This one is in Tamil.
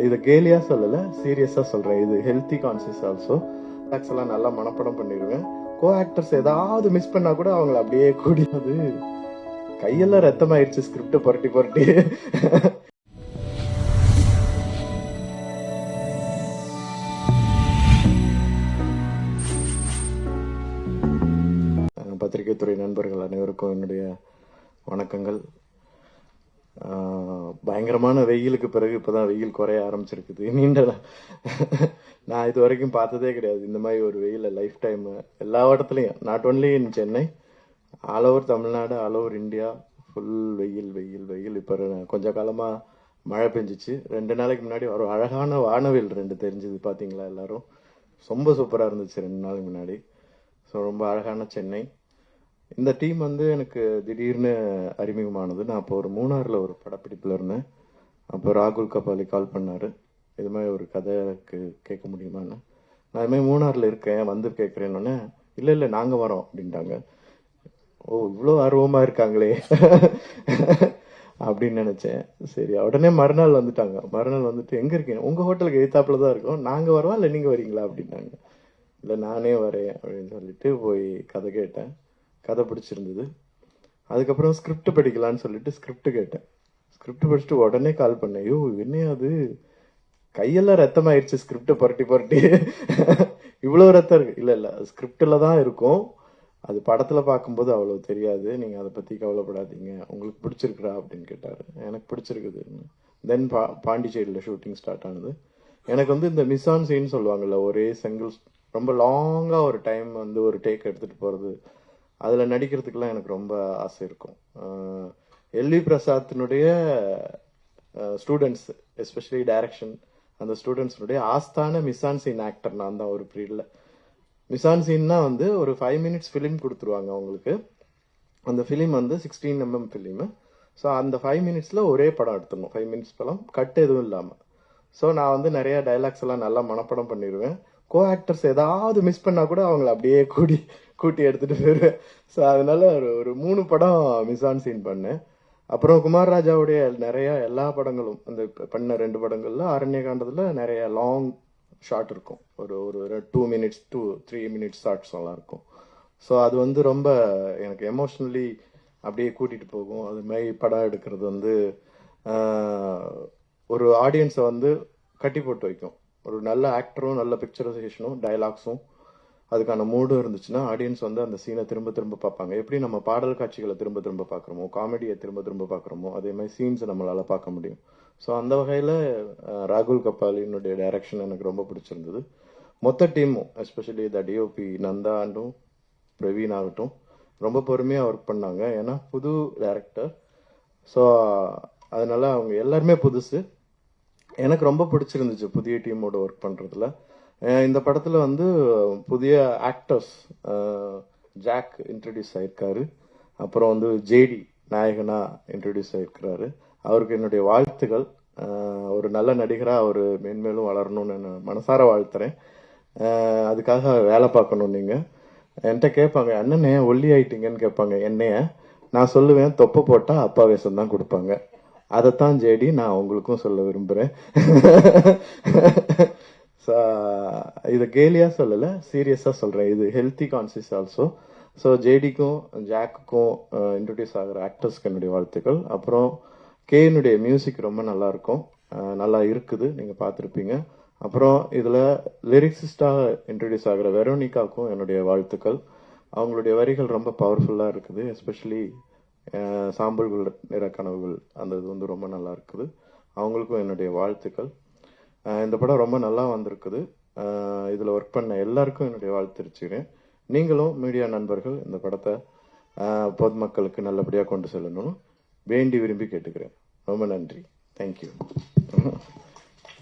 இது கேலியா சொல்லல, சீரியஸா சொல்றேன். இது ஹெல்த்தி கான்சியஸ் ஆல்சோ. ஆக்ட்ஸ் எல்லாம் நல்லா மனப்படம் பண்ணிடுவேன். கோ ஆக்டர்ஸ் ஏதாவது மிஸ் பண்ணா கூட அவங்கள அப்படியே கூடியது கையெல்லாம் ரத்தமாயிருச்சு ஸ்கிரிப்ட புரட்டி புரட்டி. பத்திரிகை துறை நண்பர்கள் அனைவருக்கும் என்னுடைய வணக்கங்கள். பயங்கரமான வெயிலுக்கு பிறகு இப்பதான் வெயில் குறைய ஆரம்பிச்சிருக்குது. நான் இது வரைக்கும் பார்த்ததே கிடையாது இந்த மாதிரி ஒரு வெயில லைஃப் டைம். எல்லா இடத்துலயும், not only in Chennai, all over Tamil Nadu, all over India, full வெயில் வெயில் வெயில். இப்போ கொஞ்ச காலமா மழை பெஞ்சிச்சு. 2 நாளைக்கு முன்னாடி ஒரு அழகான வானவில் 2 தெரிஞ்சது, பாத்தீங்களா எல்லாரும்? ரொம்ப சூப்பரா இருந்துச்சு 2 நாளைக்கு முன்னாடி. ஸோ ரொம்ப அழகான சென்னை. இந்த டீம் வந்து எனக்கு திடீர்னு அறிமுகமானது. நான் அப்போ ஒரு மூணாறுல ஒரு படப்பிடிப்புல இருந்தேன். அப்போ ராகுல் கபாலி கால் பண்ணாரு, இது மாதிரி ஒரு கதைக்கு கேட்க முடியுமான்னு. நான் இது மாதிரி மூணாறுல இருக்கேன், வந்து கேட்கறேன்னு. இல்ல நாங்க வரோம் அப்படின்ட்டாங்க. ஓ, இவ்வளோ ஆர்வமா இருக்காங்களே அப்படின்னு நினைச்சேன். சரி, உடனே மறுநாள் வந்துட்டாங்க. மறுநாள் வந்துட்டு, எங்க இருக்கீங்க? உங்க ஹோட்டலுக்கு எதிர்த்தாப்புல தான் இருக்கோம், நாங்க வரோம், இல்ல நீங்க வரீங்களா அப்படின்னாங்க. இல்ல நானே வரேன் அப்படின்னு சொல்லிட்டு போய் கதை கேட்டேன். கதை பிடிச்சிருந்தது. அதுக்கப்புறம் ஸ்கிரிப்ட் படிக்கலான்னு சொல்லிட்டு ஸ்கிரிப்ட் கேட்டேன். ஸ்கிரிப்ட் படிச்சுட்டு உடனே கால் பண்ணேன். ஐயோ என்ன அது, கையெல்லாம் ரத்தமாயிருச்சு ஸ்கிரிப்ட புரட்டி புரட்டி. இவ்வளவு ரத்தம் இருக்கு? இல்ல ஸ்கிரிப்ட்ல தான் இருக்கும், அது படத்துல பார்க்கும்போது அவ்வளவு தெரியாது, நீங்க அதை பத்தி கவலைப்படாதீங்க, உங்களுக்கு பிடிச்சிருக்குறா அப்படின்னு கேட்டாரு. எனக்கு பிடிச்சிருக்குது. தென் பாண்டிச்சேரியில ஷூட்டிங் ஸ்டார்ட் ஆனது. எனக்கு வந்து இந்த மிஸ் ஆன் சீன் சொல்லுவாங்கல்ல, ஒரே சிங்கிள் ரொம்ப லாங்கா ஒரு டைம் வந்து ஒரு டேக் எடுத்துட்டு போறது, அதுல நடிக்கிறதுக்குலாம் எனக்கு ரொம்ப ஆசை இருக்கும். எல்வி பிரசாத்தினுடைய ஸ்டூடெண்ட்ஸ், எஸ்பெஷலி டைரக்ஷன், அந்த ஸ்டூடெண்ட்ஸுடைய ஆஸ்தான மிஸ்ஆன் சீன் ஆக்டர் நான் தான் ஒரு பீரியட்ல. மிஸ்ஆன் சீன்னா வந்து ஒரு 5 minutes ஃபிலிம் கொடுத்துருவாங்க அவங்களுக்கு. அந்த ஃபிலிம் வந்து 16 mm ஃபிலிம். ஸோ அந்த 5 minutesல ஒரே படம் எடுத்துடணும். 5 minutes படம், கட் எதுவும் இல்லாம. ஸோ நான் வந்து நிறைய டைலாக்ஸ் எல்லாம் நல்லா மனப்படம் பண்ணிடுவேன். கோ ஆக்டர்ஸ் ஏதாவது மிஸ் பண்ணா கூட அவங்கள அப்படியே கூட்டி எடுத்துட்டு போயிருவேன். ஸோ அதனால ஒரு 3 படம் மிஸ் ஆன் சீன் பண்ணேன். அப்புறம் குமார் ராஜாவுடைய நிறைய எல்லா படங்களும், அந்த பண்ண 2 படங்கள்ல அரண்யகாண்டத்துல நிறைய லாங் ஷார்ட் இருக்கும். ஒரு 2 minutes to 3 minutes ஷார்ட்ஸ் எல்லாம் இருக்கும். ஸோ அது வந்து ரொம்ப எனக்கு எமோஷனலி அப்படியே கூட்டிட்டு போகும். அது மாதிரி படம் எடுக்கிறது வந்து ஒரு ஆடியன்ஸை வந்து கட்டி போட்டு வைக்கும். ஒரு நல்ல ஆக்டரும் நல்ல பிக்சரைசேஷனும் டயலாக்ஸும் அதுக்கான மூடும் இருந்துச்சுன்னா ஆடியன்ஸ் வந்து அந்த சீனை திரும்ப திரும்ப பார்ப்பாங்க. எப்படி நம்ம பாடல் காட்சிகளை திரும்ப திரும்ப பார்க்குறோமோ, காமெடியை திரும்ப திரும்ப பார்க்குறோமோ, அதே மாதிரி சீன்ஸை நம்மளால பார்க்க முடியும். ஸோ அந்த வகையில் ராகுல் கபாலினுடைய டைரக்ஷன் எனக்கு ரொம்ப பிடிச்சிருந்தது. மொத்த டீமும், எஸ்பெஷலி த டிஓபி நந்தா ஆண்டும் பிரவீன் ஆகட்டும், ரொம்ப பொறுமையாக ஒர்க் பண்ணாங்க. ஏன்னா புது டைரக்டர். ஸோ அதனால அவங்க எல்லாருமே புதுசு. எனக்கு ரொம்ப பிடிச்சிருந்துச்சு புதிய டீமோட ஒர்க் பண்றதுல. இந்த படத்துல வந்து புதிய ஆக்டர்ஸ், ஜாக் இன்ட்ரடியூஸ் ஆயிருக்காரு. அப்புறம் வந்து ஜேடி நாயகனா இன்ட்ரடியூஸ் ஆயிருக்கிறாரு. அவருக்கு என்னுடைய வாழ்த்துக்கள். ஒரு நல்ல நடிகரா அவர் மேன்மேலும் வளரணும்னு நான் மனசார வாழ்த்துறேன். அதுக்காக வேலை பார்க்கணும். நீங்க என்கிட்ட கேட்பாங்க, அண்ணனே ஒல்லி ஆயிட்டீங்கன்னு கேட்பாங்க என்னைய. நான் சொல்லுவேன், தொப்பை போட்டா அப்பா வேஷம் தான் கொடுப்பாங்க. அதைத்தான் ஜேடி நான் உங்களுக்கும் சொல்ல விரும்புறேன். இது கேலியா சொல்லல, சீரியஸா சொல்றேன். இது ஹெல்த்தி கான்சியஸ் ஆல்சோ. ஸோ ஜேடிக்கும் ஜாக்குக்கும் இன்ட்ரடியூஸ் ஆகிற ஆக்டர்ஸ்க்கு என்னுடைய வாழ்த்துக்கள். அப்புறம் கேனுடைய மியூசிக் ரொம்ப நல்லா இருக்கும், நல்லா இருக்குது, நீங்க பார்த்துருப்பீங்க. அப்புறம் இதுல லிரிக்ஸிஸ்டா இன்ட்ரடியூஸ் ஆகிற வெரோனிகாவுக்கும் என்னுடைய வாழ்த்துக்கள். அவங்களுடைய வரிகள் ரொம்ப பவர்ஃபுல்லா இருக்குது. எஸ்பெஷலி சாம்பல்கள் நிற கனவுகள், அந்த இது வந்து ரொம்ப நல்லா இருக்குது. அவங்களுக்கும் என்னுடைய வாழ்த்துக்கள். இந்த படம் ரொம்ப நல்லா வந்திருக்குது. இதுல ஒர்க் பண்ண எல்லாருக்கும் என்னுடைய வாழ்த்து தெரிவிச்சுக்கிறேன். நீங்களும் மீடியா நண்பர்கள் இந்த படத்தை பொதுமக்களுக்கு நல்லபடியாக கொண்டு செல்லணும்னு வேண்டி விரும்பி கேட்டுக்கிறேன். ரொம்ப நன்றி. தேங்க்யூ.